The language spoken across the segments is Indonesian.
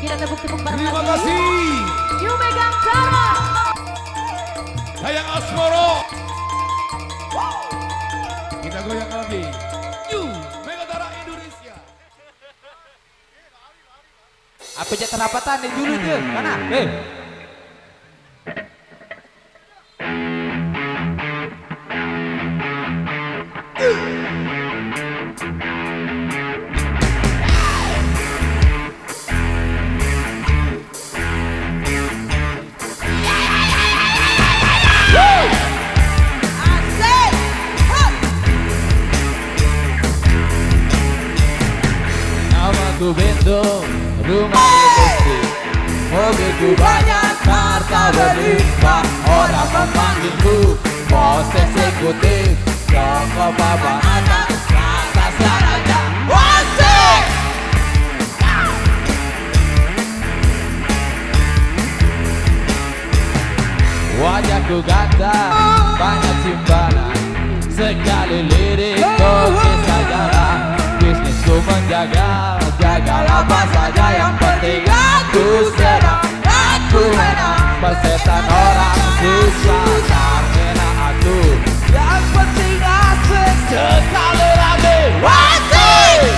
Kita tepuk-tepuk bareng Terima lagi. kasih. Yuk megang cara. Sayang Asmoro. Kita goyang lagi. Yuk, Megatara Indonesia. Apa aja terapatan nih dulu tuh, mana? Namaku Bento, rumahku bersih, mobilku banyak, harta berlimpah, orang memanggilku bos eksekutif, toko papan atas, atas raja, wasik! Wajahku ganteng, banyak simpanan, sekali lirik kokis sajalah. Bisnisku menjaga, jagalah apa saja yang penting aku senang, aku menang. Persetan orang susah, karena aku yang penting asik sekali lagi. Wasik!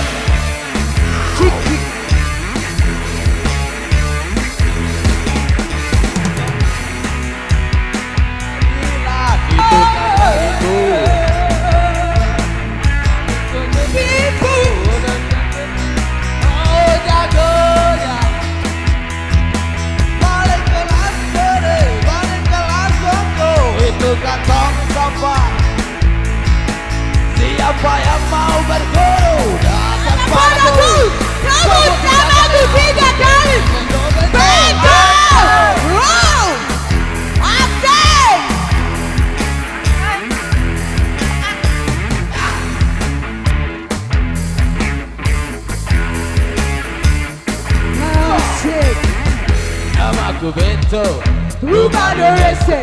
Gila, itu kan ibu. Kantong sampah. Siapa yang mau berguru datang padaku. Kamu tanganku 3 kali. Bingo! Wow! Asik! Asik! Namaku Bento, Rumah Indonesia.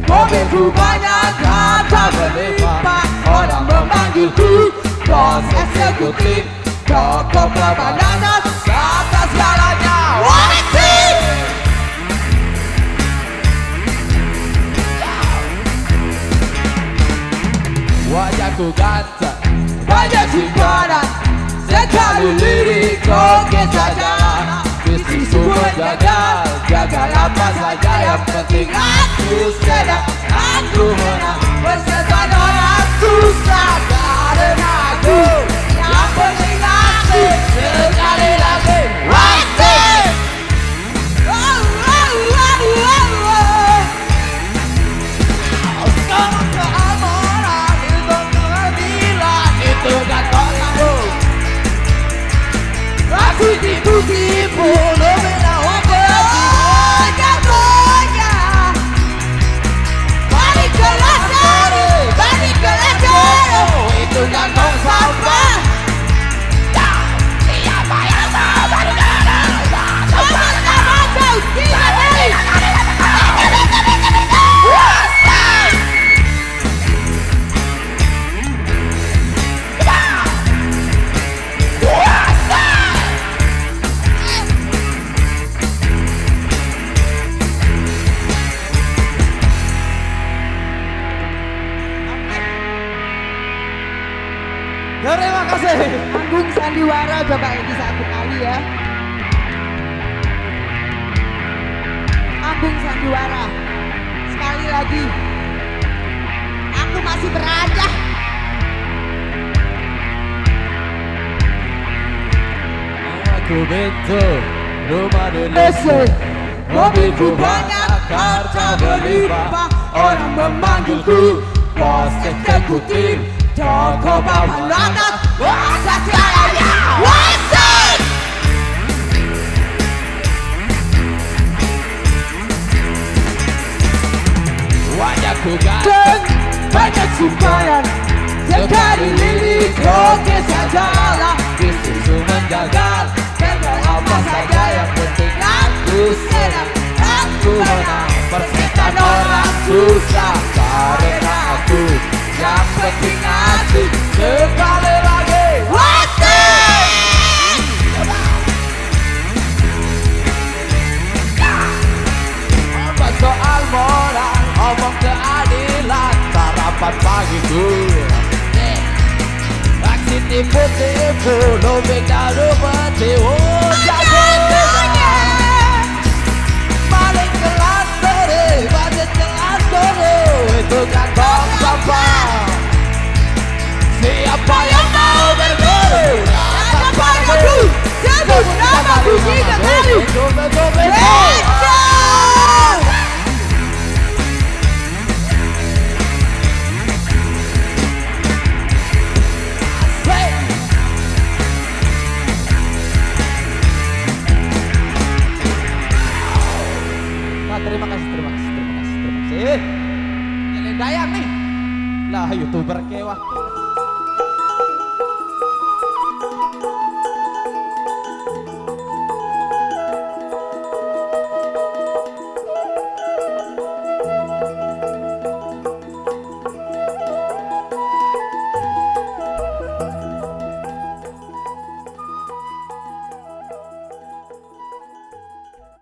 Mobilku banyak, harta berlimpah, orang memanggilku bos eksekutif, toko papan atas, atas segalanya. Wasik! wajahku ganteng, Banyak simpanan, sekali lirik kokis saja. bisnisku menjaga, jagalah apa saja yang penting aku senang, aku menang. Persetan orang susah karena aku yang penting asik sekali lagi. Wasik! Wow, wow, wow, wow, wow. Sekarang keamanan itu keadilan, itu kan kotaku. Aku tipu-tipu lebih lawak balik ke latar, balik ke latar. Itu kantong sampah. Siapa yang mau bergerak? Sama-sama kau tinggalin. Terima kasih. Panggung sandiwara coba ini 1 kali ya. Panggung sandiwara sekali lagi. Aku masih berada. Aku Bento, rumah Indonesia, mobilku banyak, harta berlimpah, orang memanggilku bos eksekutif, toko papan atas, Atas segalanya. Wasik! wajahku ganteng, Banyak simpanan, sekali lirik kokis sajalah. bisnisku menjaga, jagalah apa saja yang penting aku senang, aku menang. Persetan orang susah, karena aku yang penting asik sekali lagi. Wasik! sarapan pagiku. Aksi tipu-tipu, lobek dan matiwo. Balik kelas sore, balik kelas sore, itu kan tong sampah. Siapa yang mau berguru? Ada padaku, sebut namaku 3 kali. Leco. Nah, terima kasih. Ini dayang nih. Lah, YouTuber kewah.